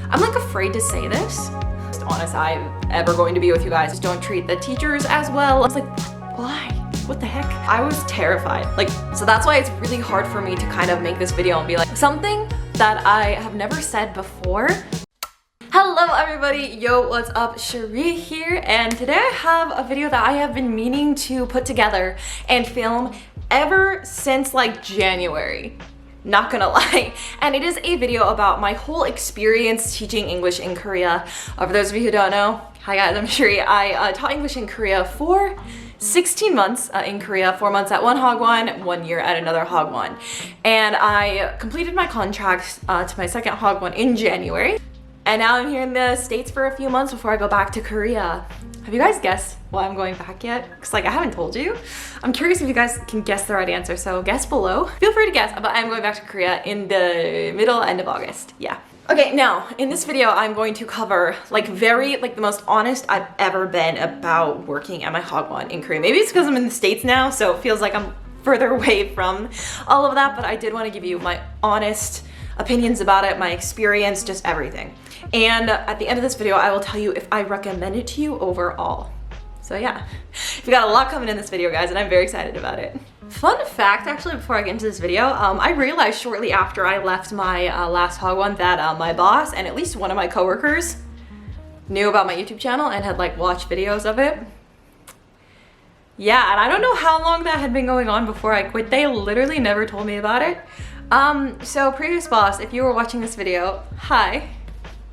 I'm like afraid to say this. Most honest I'm ever going to be with you guys. Just don't treat the teachers as well. I was like, why? What the heck? I was terrified. Like, so that's why it's really hard for me to kind of make this video and be like, something that I have never said before. Hello everybody, yo, what's up? Cherie here, and today I have a video that I have been meaning to put together and film ever since like January. Not gonna lie. And it is a video about my whole experience teaching English in Korea. For those of you who don't know, hi guys, I'm Cherie. I taught English in Korea for 16 months in Korea, 4 months at one Hagwon, 1 year at another Hagwon. And I completed my contract to my second Hagwon in January. And now I'm here in the States for a few months before I go back to Korea. Have you guys guessed why I'm going back yet? Because like I haven't told you. I'm curious if you guys can guess the right answer, so guess below. Feel free to guess, but I'm going back to Korea in the end of August, yeah. Okay, now in this video I'm going to cover the most honest I've ever been about working at my Hagwon in Korea. Maybe it's because I'm in the States now, so it feels like I'm further away from all of that, but I did want to give you my honest opinions about it, my experience, just everything. And at the end of this video, I will tell you if I recommend it to you overall. So yeah, we got a lot coming in this video, guys, and I'm very excited about it. Fun fact, actually, before I get into this video, I realized shortly after I left my last Hagwon that my boss and at least one of my coworkers knew about my YouTube channel and had like watched videos of it. Yeah, and I don't know how long that had been going on before I quit. They literally never told me about it. So previous boss, if you were watching this video, hi.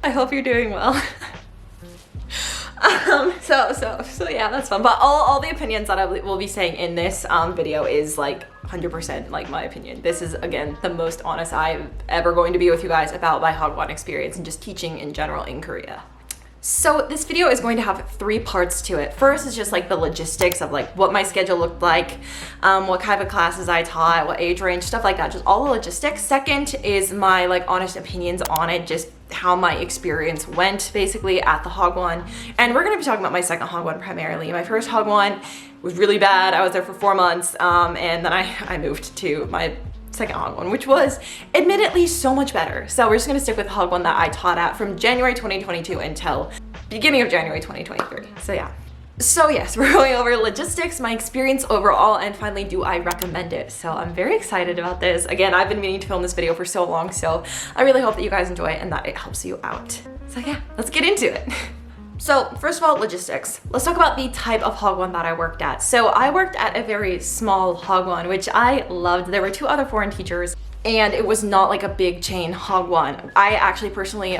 I hope you're doing well. So yeah, that's fun. But all the opinions that I will be saying in this video is like 100% like my opinion. This is, again, the most honest I'm ever going to be with you guys about my Hagwon experience and just teaching in general in Korea. So this video is going to have 3 parts to it. First is just like the logistics of like what my schedule looked like, what kind of classes I taught, what age range, stuff like that, just all the logistics. Second is my like honest opinions on it, just how my experience went basically at the Hagwon. And we're gonna be talking about my second Hagwon primarily. My first Hagwon was really bad. I was there for 4 months, and then I moved to my second Hagwon, which was admittedly so much better. So we're just gonna stick with Hagwon that I taught at from January 2022 until beginning of January 2023. So yeah. So yes, we're going over logistics, my experience overall, and finally, do I recommend it? So I'm very excited about this. Again, I've been meaning to film this video for so long, so I really hope that you guys enjoy it and that it helps you out. So yeah, let's get into it. So first of all, logistics. Let's talk about the type of Hagwon that I worked at. So I worked at a very small Hagwon, which I loved. There were 2 other foreign teachers, and it was not like a big chain Hagwon. I actually personally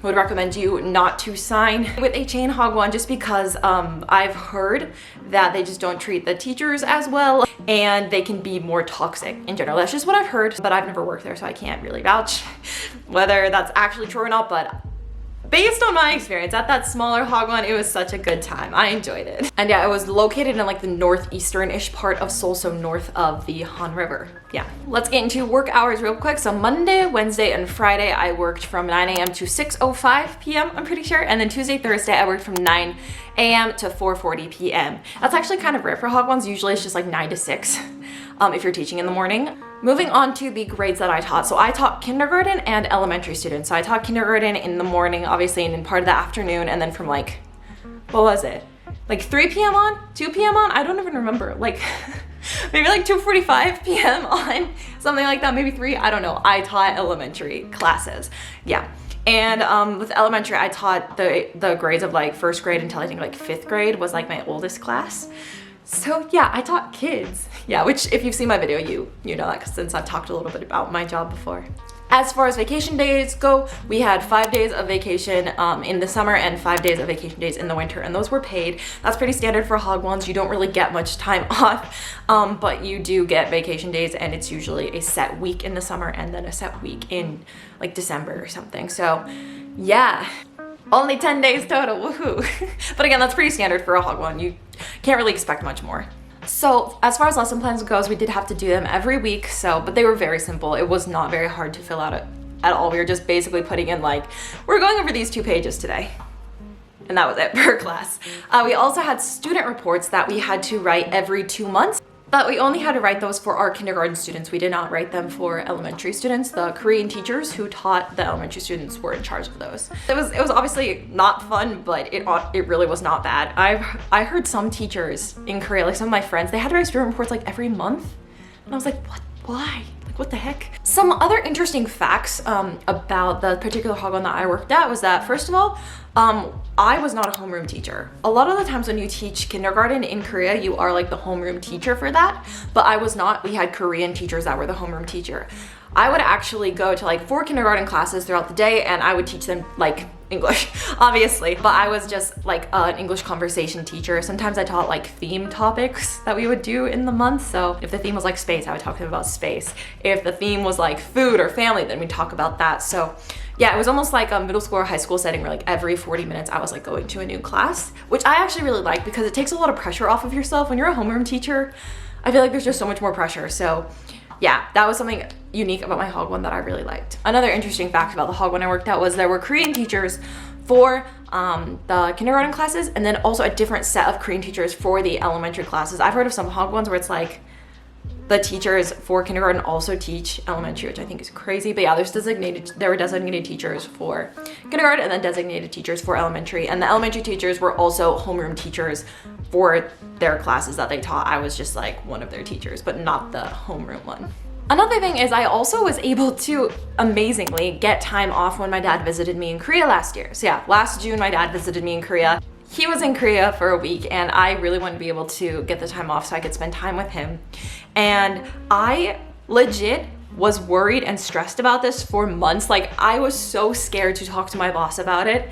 would recommend you not to sign with a chain Hagwon just because I've heard that they just don't treat the teachers as well and they can be more toxic in general. That's just what I've heard, but I've never worked there, so I can't really vouch whether that's actually true or not, but based on my experience at that smaller Hagwon, it was such a good time. I enjoyed it. And yeah, it was located in like the northeastern-ish part of Seoul, so north of the Han River. Yeah, let's get into work hours real quick. So Monday, Wednesday, and Friday, I worked from 9 a.m. to 6:05 p.m., I'm pretty sure. And then Tuesday, Thursday, I worked from 9 a.m. to 4:40 p.m. That's actually kind of rare for Hagwons. Usually it's just like 9 to 6 if you're teaching in the morning. Moving on to the grades that I taught. So I taught kindergarten and elementary students. So I taught kindergarten in the morning, obviously, and in part of the afternoon, and then from like, what was it? Like 3 p.m. on? 2 p.m. on? I don't even remember. Like maybe like 2:45 p.m. on, something like that, maybe 3, I don't know. I taught elementary classes, yeah. And with elementary, I taught the grades of like 1st grade until I think like 5th grade was like my oldest class. So yeah, I taught kids. Yeah, which if you've seen my video, you know that since I've talked a little bit about my job before. As far as vacation days go, we had 5 days of vacation in the summer and 5 days of vacation days in the winter, and those were paid. That's pretty standard for Hagwons. You don't really get much time off, but you do get vacation days, and it's usually a set week in the summer and then a set week in like December or something. So yeah, only 10 days total, woohoo. But again, that's pretty standard for a Hagwon. You can't really expect much more. So as far as lesson plans goes, we did have to do them every week, but they were very simple. It was not very hard to fill out at all. We were just basically putting in like, we're going over these 2 pages today. And that was it per class. We also had student reports that we had to write every 2 months. But we only had to write those for our kindergarten students. We did not write them for elementary students. The Korean teachers who taught the elementary students were in charge of those. It was obviously not fun, but it really was not bad. I heard some teachers in Korea, like some of my friends, they had to write student reports like every month. And I was like, what? Why? Like, what the heck? Some other interesting facts about the particular hagwon that I worked at was that, first of all, I was not a homeroom teacher. A lot of the times when you teach kindergarten in Korea, you are like the homeroom teacher for that, but I was not. We had Korean teachers that were the homeroom teacher. I would actually go to like 4 kindergarten classes throughout the day, and I would teach them like English, obviously, but I was just like an English conversation teacher. Sometimes I taught like theme topics that we would do in the month. So if the theme was like space, I would talk to them about space. If the theme was like food or family, then we'd talk about that. So yeah, it was almost like a middle school or high school setting where like every 40 minutes I was like going to a new class, which I actually really like because it takes a lot of pressure off of yourself. When you're a homeroom teacher, I feel like there's just so much more pressure. So yeah, that was something unique about my hagwon that I really liked. Another interesting fact about the hagwon I worked at was there were Korean teachers for the kindergarten classes, and then also a different set of Korean teachers for the elementary classes. I've heard of some hagwons where it's like the teachers for kindergarten also teach elementary, which I think is crazy. But yeah, there were designated teachers for kindergarten and then designated teachers for elementary. And the elementary teachers were also homeroom teachers for their classes that they taught. I was just like one of their teachers, but not the homeroom one. Another thing is I also was able to amazingly get time off when my dad visited me in Korea last year. So yeah, last June my dad visited me in Korea. He was in Korea for a week and I really wanted to be able to get the time off so I could spend time with him. And I legit was worried and stressed about this for months. Like I was so scared to talk to my boss about it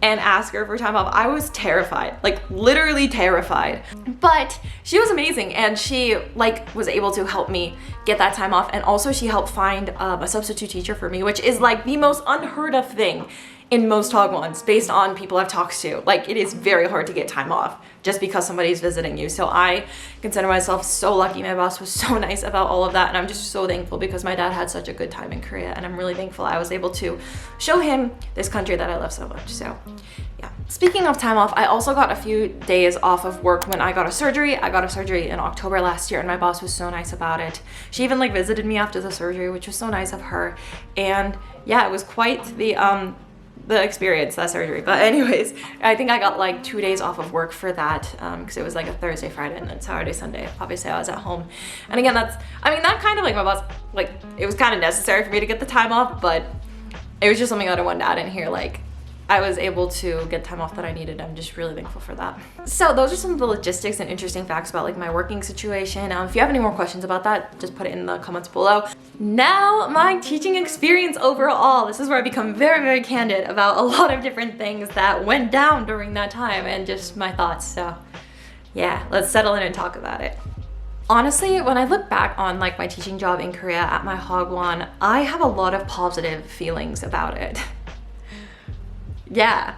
and ask her for time off. I was terrified, like literally terrified. But she was amazing and she like was able to help me get that time off, and also she helped find a substitute teacher for me, which is like the most unheard of thing in most hagwons based on people I've talked to. Like it is very hard to get time off just because somebody's visiting you. So I consider myself so lucky. My boss was so nice about all of that, and I'm just so thankful because my dad had such a good time in Korea, and I'm really thankful I was able to show him this country that I love so much. So yeah. Speaking of time off, I also got a few days off of work when I got a surgery. I got a surgery in October last year and my boss was so nice about it. She even like visited me after the surgery, which was so nice of her. And yeah, it was quite the experience, that surgery. But anyways, I think I got like 2 days off of work for that because it was like a Thursday, Friday, and then Saturday, Sunday. Obviously I was at home. And again, that kind of like my boss, like it was kind of necessary for me to get the time off, but it was just something that I wanted to add in here. Like I was able to get time off that I needed. I'm just really thankful for that. So those are some of the logistics and interesting facts about like my working situation. If you have any more questions about that, just put it in the comments below. Now my teaching experience overall. This is where I become very, very candid about a lot of different things that went down during that time and just my thoughts. So yeah, let's settle in and talk about it. Honestly, when I look back on like my teaching job in Korea at my hagwon, I have a lot of positive feelings about it. Yeah,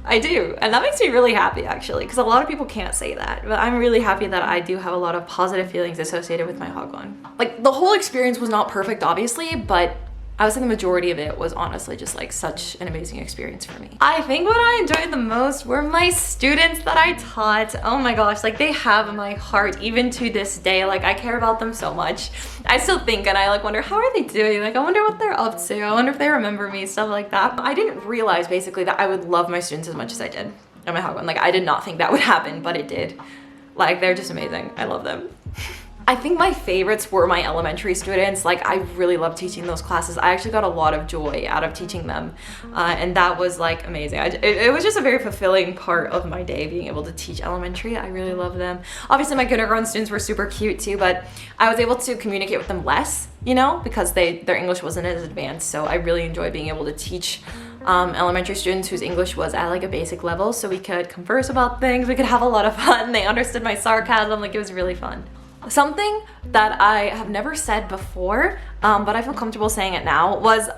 I do. And that makes me really happy actually, because a lot of people can't say that, but I'm really happy that I do have a lot of positive feelings associated with my hagwon. Like the whole experience was not perfect obviously, but I would say the majority of it was honestly just like such an amazing experience for me. I think what I enjoyed the most were my students that I taught. Oh my gosh, like they have my heart even to this day. Like I care about them so much. I still think and I like wonder how are they doing? Like I wonder what they're up to. I wonder if they remember me, stuff like that. I didn't realize basically that I would love my students as much as I did at my hagwon. Like I did not think that would happen, but it did. Like they're just amazing. I love them. I think my favorites were my elementary students. Like I really love teaching those classes. I actually got a lot of joy out of teaching them and that was like amazing. It was just a very fulfilling part of my day being able to teach elementary. I really love them. Obviously my kindergarten students were super cute too, but I was able to communicate with them less, you know, because their English wasn't as advanced. So I really enjoyed being able to teach elementary students whose English was at like a basic level, so we could converse about things, we could have a lot of fun. They understood my sarcasm, like it was really fun. Something that I have never said before, but I feel comfortable saying it now, was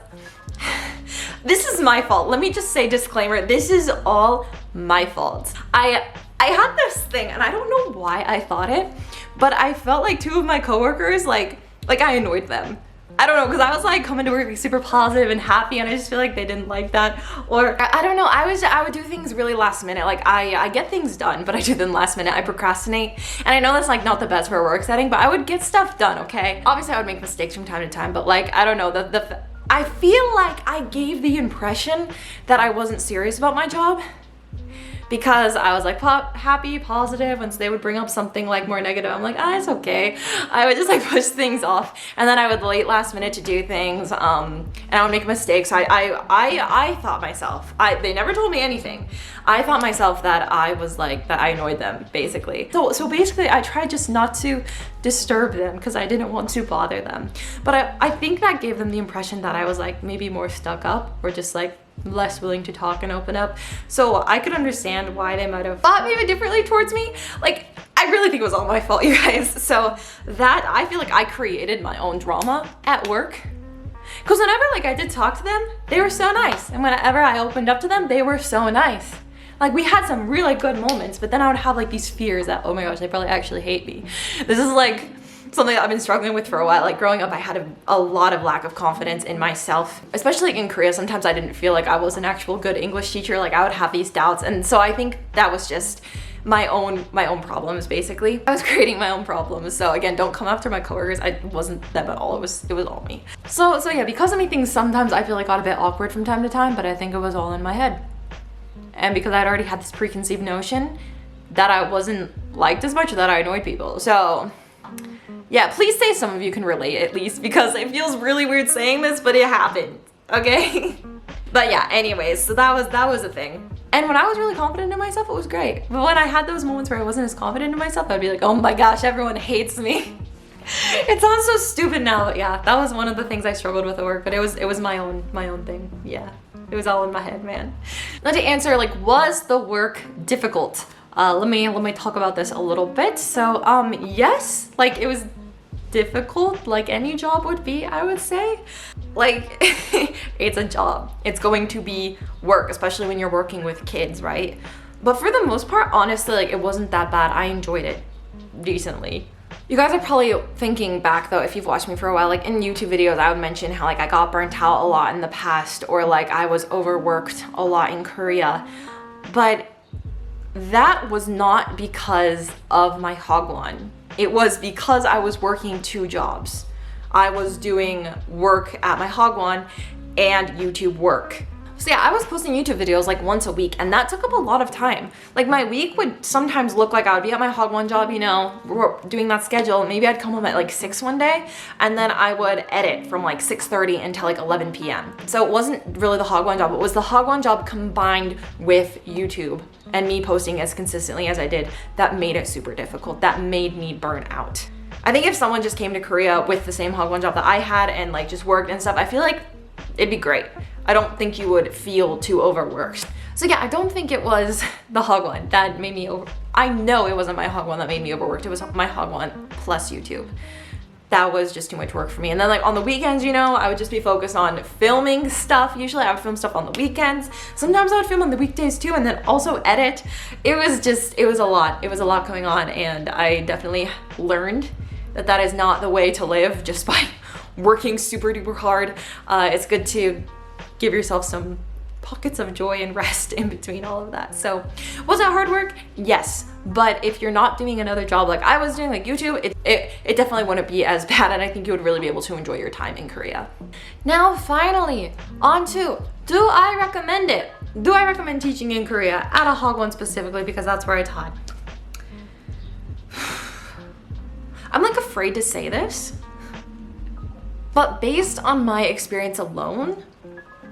this is my fault. Let me just say disclaimer, this is all my fault. I had this thing and I don't know why I thought it, but I felt like two of my coworkers, like I annoyed them. I don't know, because I was like coming to work like super positive and happy, and I just feel like they didn't like that. Or I don't know, I would do things really last minute. Like I get things done, but I do them last minute. I procrastinate, and I know that's like not the best for a work setting, but I would get stuff done, okay? Obviously I would make mistakes from time to time, but like, I don't know, I feel like I gave the impression that I wasn't serious about my job, because I was like happy, positive. Once they would bring up something like more negative, I'm like, it's okay. I would just like push things off, and then I would late last minute to do things, and I would make mistakes. I thought myself, they never told me anything. I thought myself that I was like, that I annoyed them, basically. So basically I tried just not to disturb them because I didn't want to bother them. But I think that gave them the impression that I was like maybe more stuck up, or just like less willing to talk and open up. So I could understand why they might have thought maybe differently towards me. Like, I really think it was all my fault, you guys. So that, I feel like I created my own drama at work. Because whenever like I did talk to them, they were so nice. And whenever I opened up to them, they were so nice. Like, we had some really good moments, but then I would have like these fears that, oh my gosh, they probably actually hate me. This is like something that I've been struggling with for a while. Like growing up, I had a lot of lack of confidence in myself, especially in Korea. Sometimes I didn't feel like I was an actual good English teacher. Like I would have these doubts. And so I think that was just my own problems, basically. I was creating my own problems. So again, don't come after my coworkers. I wasn't them at all. It was all me. So yeah, because of me, things sometimes I feel like got a bit awkward from time to time, but I think it was all in my head. And because I'd already had this preconceived notion that I wasn't liked as much, or that I annoyed people. So yeah, please say some of you can relate at least, because it feels really weird saying this, but it happened, okay? But yeah, anyways, so that was a thing. And when I was really confident in myself, it was great. But when I had those moments where I wasn't as confident in myself, I'd be like, oh my gosh, everyone hates me. It sounds so stupid now, but yeah, that was one of the things I struggled with at work, but it was my own thing, yeah. It was all in my head, man. Now to answer, like, was the work difficult? Let me talk about this a little bit. So, yes, like it was difficult, like any job would be, I would say. Like, it's a job. It's going to be work, especially when you're working with kids, right? But for the most part, honestly, like it wasn't that bad. I enjoyed it decently. You guys are probably thinking back though, if you've watched me for a while, like in YouTube videos, I would mention how like I got burnt out a lot in the past, or like I was overworked a lot in Korea. But that was not because of my hagwon. It was because I was working 2 jobs. I was doing work at my hagwon and YouTube work. So yeah, I was posting YouTube videos like once a week, and that took up a lot of time. Like my week would sometimes look like I would be at my hagwon job, you know, doing that schedule. Maybe I'd come home at like 6 one day, and then I would edit from like 6:30 until like 11 p.m. So it wasn't really the hagwon job, it was the hagwon job combined with YouTube and me posting as consistently as I did that made it super difficult. That made me burn out. I think if someone just came to Korea with the same hagwon job that I had and like just worked and stuff, I feel like it'd be great. I don't think you would feel too overworked. So yeah, I don't think it was the hagwon that made me I know it wasn't my hagwon that made me overworked. It was my hagwon plus YouTube. That was just too much work for me. And then like on the weekends, you know, I would just be focused on filming stuff. Usually I would film stuff on the weekends. Sometimes I would film on the weekdays too, and then also edit. It was a lot. It was a lot going on, and I definitely learned that that is not the way to live, just by working super duper hard. It's good to give yourself some pockets of joy and rest in between all of that. So was it hard work? Yes. But if you're not doing another job like I was doing, like YouTube, it definitely wouldn't be as bad, and I think you would really be able to enjoy your time in Korea. Now finally, on to, do I recommend it? Do I recommend teaching in Korea at a hagwon specifically, because that's where I taught? I'm like afraid to say this, but based on my experience alone,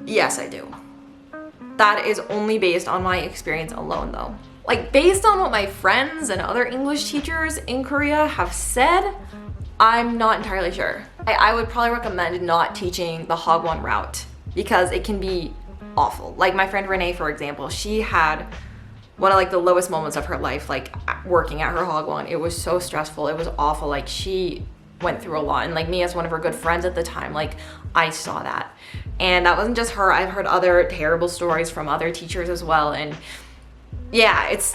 yes, I do. That is only based on my experience alone though. Like based on what my friends and other English teachers in Korea have said, I'm not entirely sure. I would probably recommend not teaching the hagwon route, because it can be awful. Like my friend Renee, for example, she had one of like the lowest moments of her life, like working at her hagwon. It was so stressful. It was awful. Like she went through a lot, and like me as one of her good friends at the time, like I saw that. And that wasn't just her. I've heard other terrible stories from other teachers as well. And yeah, it's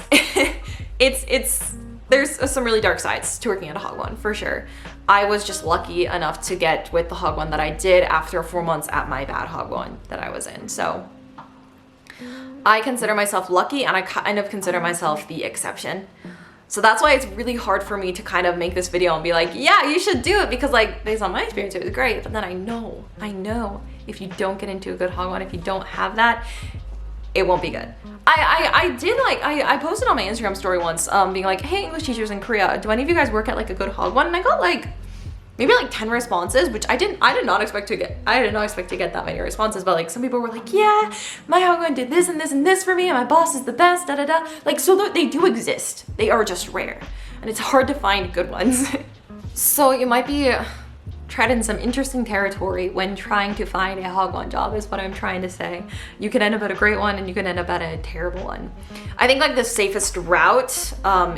there's some really dark sides to working at a Hagwon, for sure. I was just lucky enough to get with the Hagwon that I did after 4 months at my bad Hagwon that I was in. So I consider myself lucky, and I kind of consider myself the exception. So that's why it's really hard for me to kind of make this video and be like, yeah, you should do it, because like based on my experience, it was great. But then I know if you don't get into a good Hagwon, if you don't have that, it won't be good. I posted on my Instagram story once, being like, hey, English teachers in Korea, do any of you guys work at like a good Hagwon? And I got like maybe like 10 responses, which I did not expect to get that many responses, but like some people were like, yeah, my Hagwon did this and this and this for me, and my boss is the best, da da da. Like, so they do exist. They are just rare, and it's hard to find good ones. So you might be treading some interesting territory when trying to find a Hagwon job, is what I'm trying to say. You can end up at a great one, and you can end up at a terrible one. I think like the safest route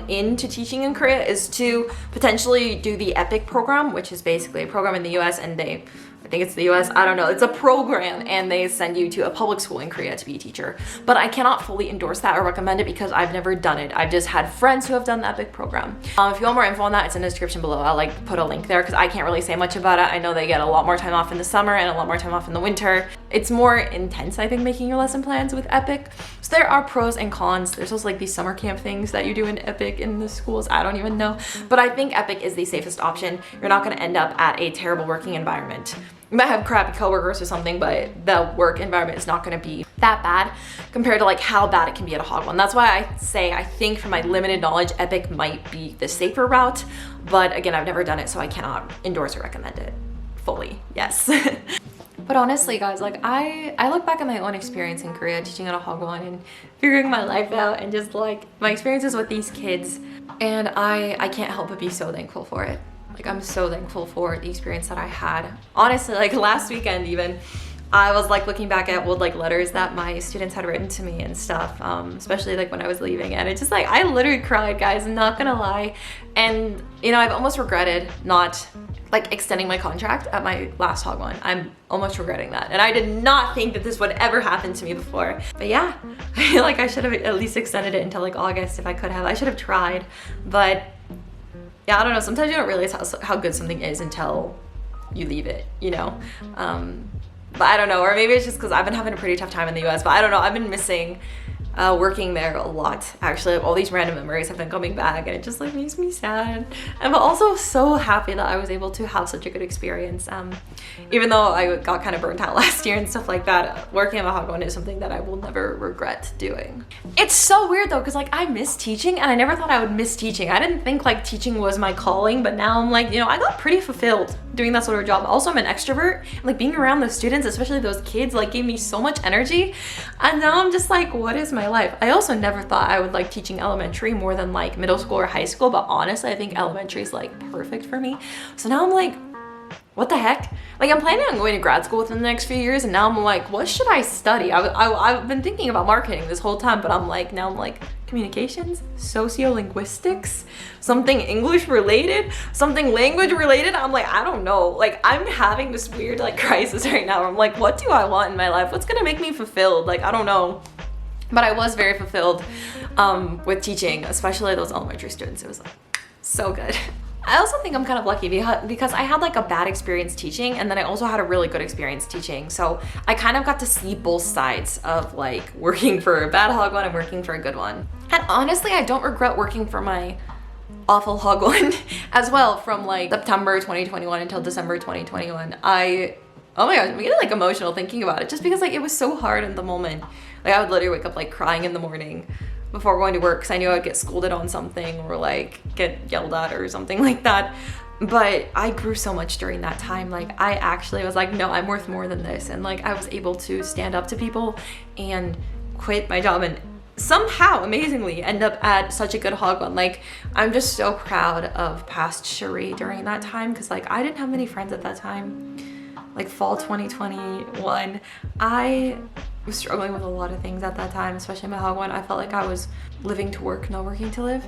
into teaching in Korea is to potentially do the EPIK program, which is basically a program in the US, and I think it's the US, I don't know, it's a program, and they send you to a public school in Korea to be a teacher. But I cannot fully endorse that or recommend it because I've never done it. I've just had friends who have done the EPIK program. If you want more info on that, it's in the description below. I'll like put a link there because I can't really say much about it. I know they get a lot more time off in the summer and a lot more time off in the winter. It's more intense, I think, making your lesson plans with EPIK. So there are pros and cons. There's also like these summer camp things that you do in EPIK in the schools. I don't even know. But I think EPIK is the safest option. You're not gonna end up at a terrible working environment. You might have crappy coworkers or something, but the work environment is not going to be that bad compared to like how bad it can be at a Hagwon. That's why I say I think from my limited knowledge, EPIK might be the safer route. But again, I've never done it, so I cannot endorse or recommend it fully. Yes. But honestly, guys, like I look back at my own experience in Korea teaching at a Hagwon and figuring my life out, and just like my experiences with these kids, and I can't help but be so thankful for it. Like, I'm so thankful for the experience that I had. Honestly, like last weekend even, I was like looking back at old like letters that my students had written to me and stuff, especially like when I was leaving, and it's just like, I literally cried, guys, I'm not gonna lie. And you know, I've almost regretted not like extending my contract at my last Hagwon. I'm almost regretting that. And I did not think that this would ever happen to me before. But yeah, I feel like I should have at least extended it until like August if I could have. I should have tried, but yeah, I don't know, sometimes you don't realize how good something is until you leave it, you know? But I don't know, or maybe it's just because I've been having a pretty tough time in the US, but I don't know, I've been missing working there a lot. Actually, all these random memories have been coming back, and it just like makes me sad. And but also so happy that I was able to have such a good experience. Even though I got kind of burnt out last year and stuff like that, working at a Hagwon is something that I will never regret doing. It's so weird though, because like I miss teaching, and I never thought I would miss teaching. I didn't think like teaching was my calling, but now I'm like, you know, I got pretty fulfilled doing that sort of job. Also, I'm an extrovert, and like being around those students, especially those kids, like gave me so much energy. And now I'm just like, what is my life? I also never thought I would like teaching elementary more than like middle school or high school, but honestly, I think elementary is like perfect for me. So now I'm like, what the heck? Like, I'm planning on going to grad school within the next few years, and now I'm like, what should I study? I've been thinking about marketing this whole time, but now I'm like, communications, sociolinguistics, something English related, something language related. I'm like, I don't know. Like, I'm having this weird like crisis right now where I'm like, what do I want in my life? What's gonna make me fulfilled? Like, I don't know. But I was very fulfilled with teaching, especially those elementary students. It was like so good. I also think I'm kind of lucky because I had like a bad experience teaching, and then I also had a really good experience teaching. So I kind of got to see both sides of like working for a bad Hagwon and working for a good one. And honestly, I don't regret working for my awful Hagwon as well, from like September 2021 until December 2021. Oh my gosh, I'm getting like emotional thinking about it, just because like it was so hard in the moment. Like, I would literally wake up like crying in the morning before going to work because I knew I'd get scolded on something or like get yelled at or something like that. But I grew so much during that time. Like, I actually was like, no, I'm worth more than this. And like, I was able to stand up to people and quit my job and somehow amazingly end up at such a good Hagwon. Like, I'm just so proud of past Cherie during that time, because like I didn't have many friends at that time. Like fall 2021, I was struggling with a lot of things at that time, especially in my Hagwon. I felt like I was living to work, not working to live,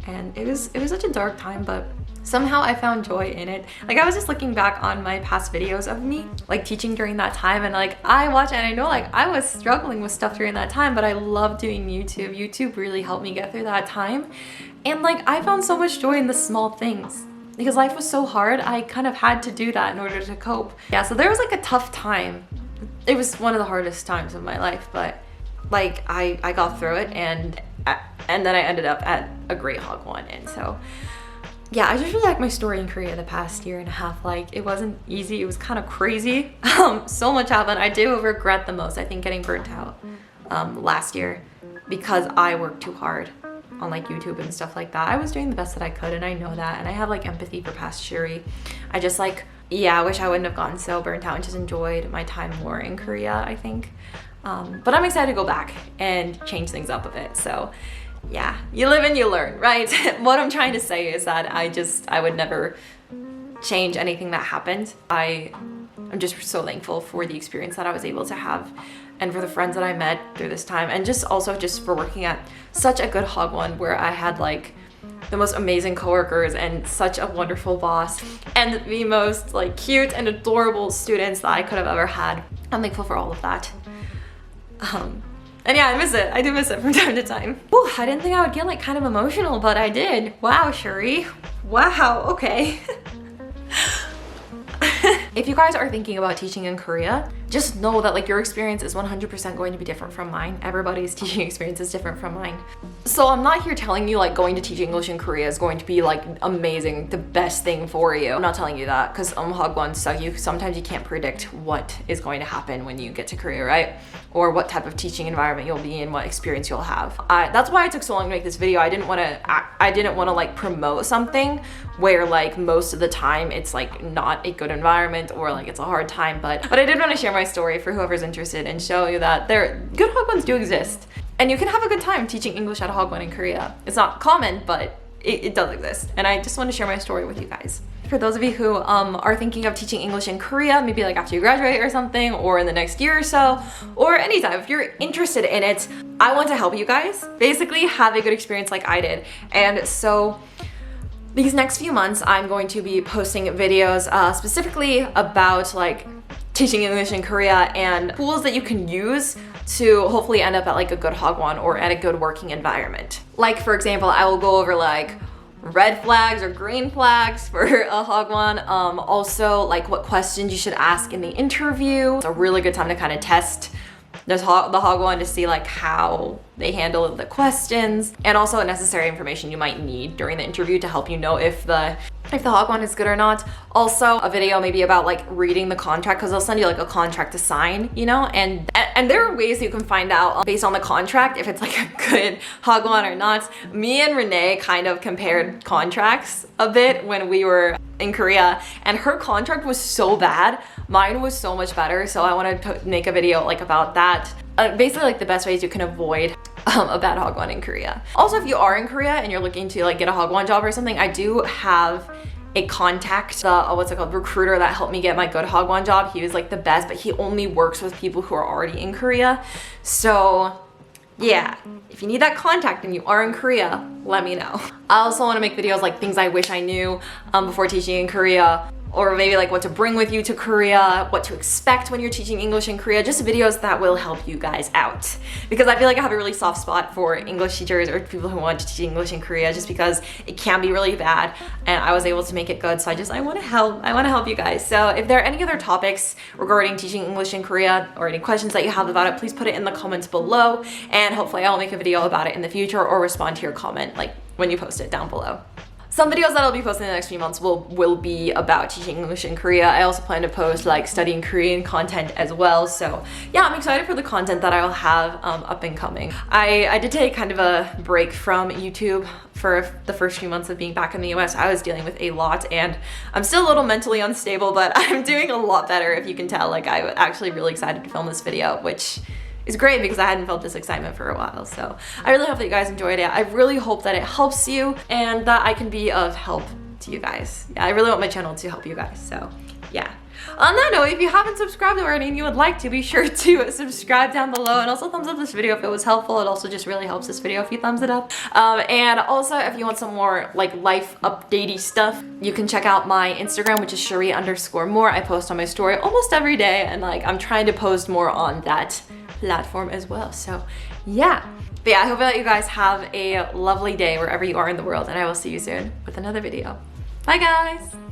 and it was such a dark time. But somehow I found joy in it. Like I was just looking back on my past videos of me like teaching during that time, and like I watch and I know like I was struggling with stuff during that time, but I love doing YouTube. YouTube really helped me get through that time. And like I found so much joy in the small things. Because life was so hard, I kind of had to do that in order to cope. Yeah, so there was like a tough time. It was one of the hardest times of my life, but like I got through it, and then I ended up at a great Hagwon. And so yeah, I just really like my story in Korea the past year and a half. Like it wasn't easy, it was kind of crazy. So much happened. I do regret the most, I think, getting burnt out last year because I worked too hard on like YouTube and stuff like that. I was doing the best that I could, and I know that, and I have like empathy for past Cherie. I just like, yeah, I wish I wouldn't have gotten so burnt out and just enjoyed my time more in Korea, I think. But I'm excited to go back and change things up a bit. So yeah, you live and you learn, right? What I'm trying to say is that I would never change anything that happened. I'm just so thankful for the experience that I was able to have, and for the friends that I met through this time, and just also just for working at such a good Hagwon where I had like the most amazing coworkers and such a wonderful boss and the most like cute and adorable students that I could have ever had. I'm thankful for all of that. And yeah, I miss it. I do miss it from time to time. Ooh, I didn't think I would get like kind of emotional, but I did. Wow, Cherie. Wow, okay. If you guys are thinking about teaching in Korea, just know that like your experience is 100% going to be different from mine. Everybody's teaching experience is different from mine. So I'm not here telling you like going to teach English in Korea is going to be like amazing, the best thing for you. I'm not telling you that, because Hagwon, so sometimes you can't predict what is going to happen when you get to Korea, right? Or what type of teaching environment you'll be in, what experience you'll have. That's why it took so long to make this video. I didn't want to like promote something where like most of the time it's like not a good environment or like it's a hard time, but I did want to share my story for whoever's interested and show you that good Hagwons do exist. And you can have a good time teaching English at a Hagwon in Korea. It's not common, but it does exist. And I just want to share my story with you guys. For those of you who are thinking of teaching English in Korea, maybe like after you graduate or something, or in the next year or so, or anytime, if you're interested in it, I want to help you guys basically have a good experience like I did. And so these next few months, I'm going to be posting videos specifically about like teaching English in Korea and tools that you can use to hopefully end up at like a good Hagwon or at a good working environment. Like for example, I will go over like red flags or green flags for a Hagwon. Also like what questions you should ask in the interview. It's a really good time to kind of test the Hagwon to see like how they handle the questions, and also necessary information you might need during the interview to help you know if the Hagwon is good or not. Also a video maybe about like reading the contract, because they'll send you like a contract to sign, you know, and there are ways you can find out based on the contract if it's like a good Hagwon or not. Me and Renee kind of compared contracts a bit when we were in Korea, and her contract was so bad, mine was so much better. So I wanted to make a video like about that. Basically like the best ways you can avoid a bad Hagwon in Korea. Also, if you are in Korea and you're looking to like get a Hagwon job or something, I do have a contact, recruiter that helped me get my good Hagwon job. He was like the best, but he only works with people who are already in Korea. So yeah, if you need that contact and you are in Korea, let me know. I also want to make videos like things I wish I knew before teaching in Korea, or maybe like what to bring with you to Korea, what to expect when you're teaching English in Korea, just videos that will help you guys out. Because I feel like I have a really soft spot for English teachers or people who want to teach English in Korea, just because it can be really bad and I was able to make it good. So I want to help you guys. So if there are any other topics regarding teaching English in Korea or any questions that you have about it, please put it in the comments below, and hopefully I'll make a video about it in the future or respond to your comment like when you post it down below. Some videos that I'll be posting in the next few months will be about teaching English in Korea. I also plan to post like studying Korean content as well. So yeah, I'm excited for the content that I will have up and coming. I did take kind of a break from YouTube for the first few months of being back in the US. I was dealing with a lot, and I'm still a little mentally unstable, but I'm doing a lot better, if you can tell. Like, I'm actually really excited to film this video, which is great because I hadn't felt this excitement for a while. So I really hope that you guys enjoyed it. I really hope that it helps you and that I can be of help to you guys. Yeah, I really want my channel to help you guys. So yeah. On that note, if you haven't subscribed already and you would like to, be sure to subscribe down below, and also thumbs up this video if it was helpful. It also just really helps this video if you thumbs it up. And also, if you want some more like life updatey stuff, you can check out my Instagram, which is Cherie_more. I post on my story almost every day, and like I'm trying to post more on that platform as well. So yeah. But yeah, I hope that you guys have a lovely day wherever you are in the world, and I will see you soon with another video. Bye guys!